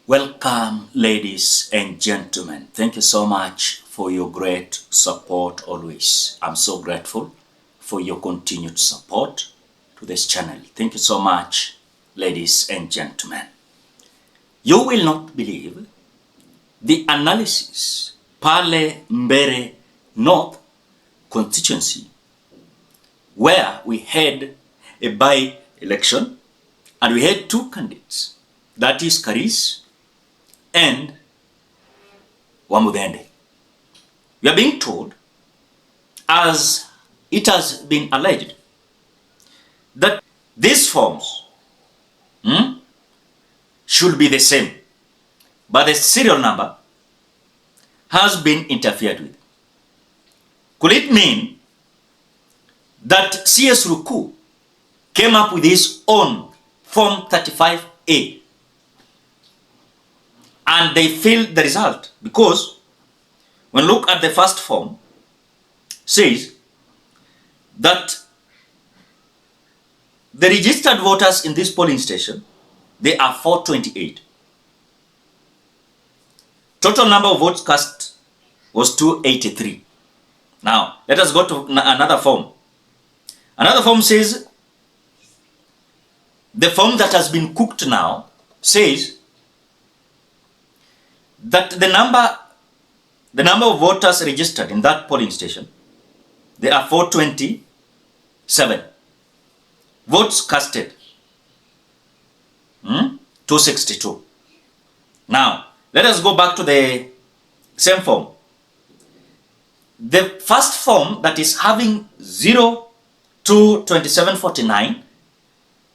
Welcome, ladies and gentlemen. Thank you so much for your great support always. I'm so grateful for your continued support to this channel. Thank you so much, ladies and gentlemen. You will not believe the analysis pale MBERE North constituency, where we had a by-election and we had two candidates, that is Karis and Wamudende. We are being told, as it has been alleged, that these forms should be the same, but the serial number has been interfered with. Could it mean that CS Ruku came up with his own Form 35A and they failed the result? Because when look at the first form, says that the registered voters in this polling station, they are 428. Total number of votes cast was 283. Now, let us go to another form. Another form says, the form that has been cooked now says that the number of voters registered in that polling station, they are 427. Votes casted, 262. Now, let us go back to the same form. The first form, that is having 0 to 2749,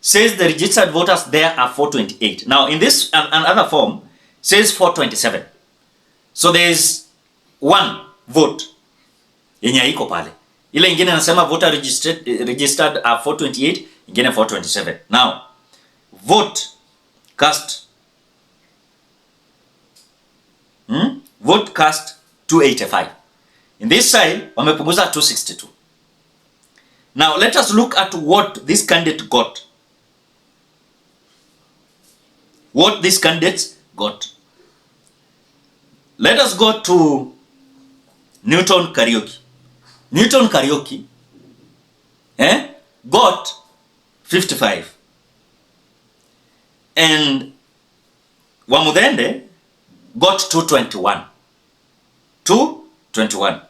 says the registered voters there are 428. Now, in this another form, says 427. So there is one vote yenye haiko pale. Ile ingine nasema voter registered are 428, ingine 427. Now, vote cast vote cast 285. In this side, wamepunguza 262. Now, let us look at what this candidate got. What these candidates got. Let us go to Newton Kariuki. Newton Kariuki got 55. And Wamudende got 221. 221.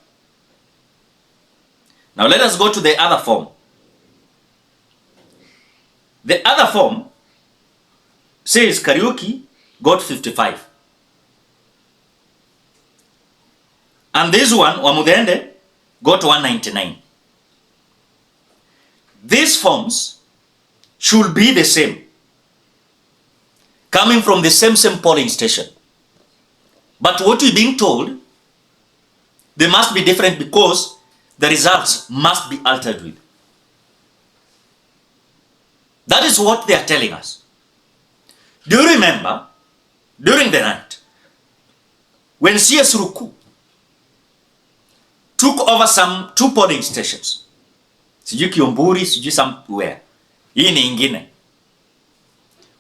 Now let us go to the other form. The other form says Kariuki got 55. And this one, Wamudende, got 199. These forms should be the same, coming from the same polling station. But what we're being told, they must be different because the results must be altered with. That is what they are telling us. Do you remember, during the night, when CS Ruku took over some two polling stations, sijui Kiomburi, sijui somewhere, hii ni ingine.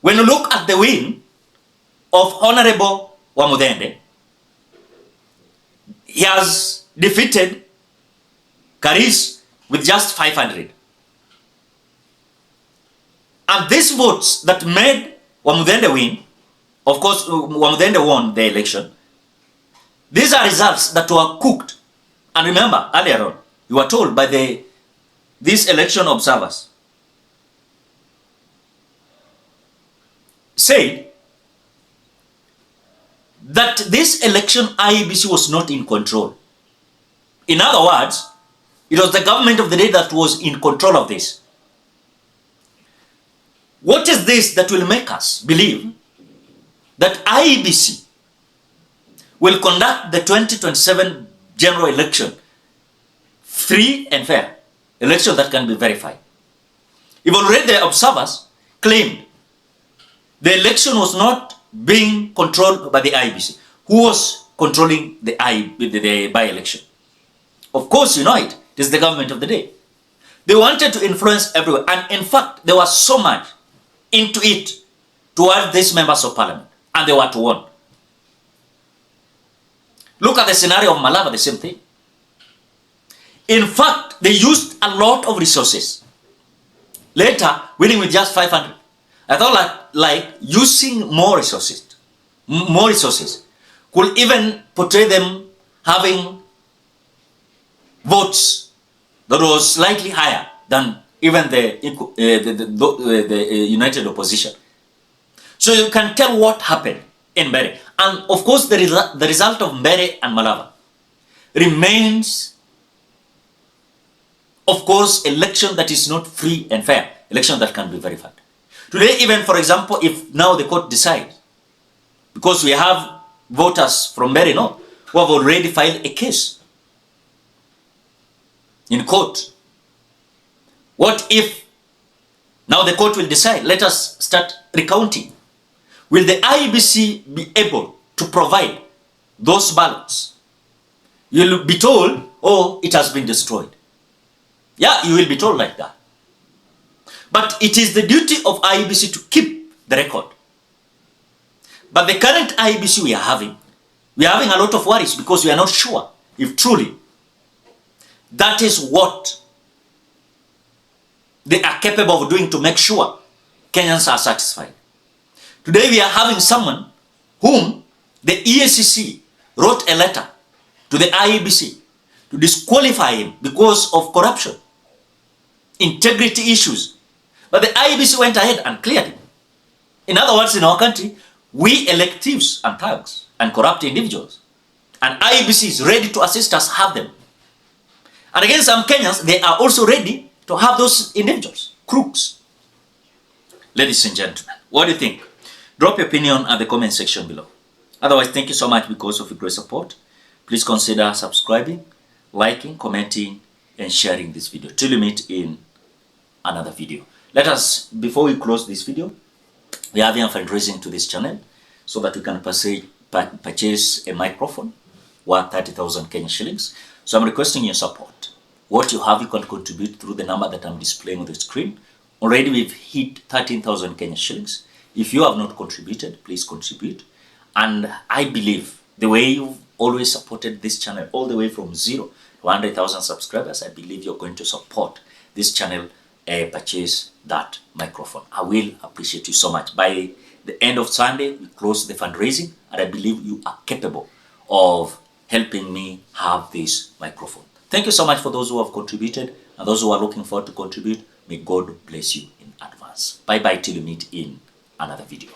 When you look at the win of Honorable Wamudende, he has defeated Karis with just 500. And these votes that made Wamudende win, of course, Wamudende won the election. These are results that were cooked. And remember, earlier on, you were told by these election observers, said that this election IEBC was not in control. In other words, it was the government of the day that was in control of this. What is this that will make us believe that IEBC will conduct the 2027 general election free and fair, election that can be verified? If already the observers claimed the election was not being controlled by the IEBC, who was controlling the by-election? Of course, you know it is the government of the day. They wanted to influence everywhere, and in fact, there was so much into it toward these members of parliament. and they were to won. Look at the scenario of Malava, the same thing. In fact, they used a lot of resources. Later, winning with just 500. I thought like using more resources could even portray them having votes that was slightly higher than even the united opposition. So you can tell what happened in MBERE. And of course, the result of MBERE and Malava remains, of course, election that is not free and fair, election that can be verified. Today, even, for example, if now the court decides, because we have voters from MBERE North who have already filed a case in court. What if now the court will decide, let us start recounting? Will the IEBC be able to provide those ballots? You'll be told, oh, it has been destroyed. Yeah, you will be told like that. But it is the duty of IEBC to keep the record. But the current IEBC we are having a lot of worries because we are not sure if truly that is what they are capable of doing to make sure Kenyans are satisfied. Today we are having someone whom the EACC wrote a letter to the IEBC to disqualify him because of corruption, integrity issues. But the IEBC went ahead and cleared him. In other words, in our country, we elect thieves and thugs and corrupt individuals. And IEBC is ready to assist us have them. And again, some Kenyans, they are also ready to have those individuals, crooks. Ladies and gentlemen, what do you think? Drop your opinion at the comment section below. Otherwise, thank you so much because of your great support. Please consider subscribing, liking, commenting, and sharing this video. Till we meet in another video. Let us, before we close this video, we are having a fundraising to this channel so that we can purchase a microphone worth 30,000 Kenyan shillings. So I'm requesting your support. What you have, you can contribute through the number that I'm displaying on the screen. Already we've hit 13,000 Kenyan shillings. If you have not contributed, please contribute. And I believe the way you've always supported this channel, all the way from 0 to 100,000 subscribers, I believe you're going to support this channel purchase that microphone. I will appreciate you so much. By the end of Sunday, we close the fundraising, and I believe you are capable of helping me have this microphone. Thank you so much for those who have contributed and those who are looking forward to contribute. May God bless you in advance. Bye bye till you meet in another video.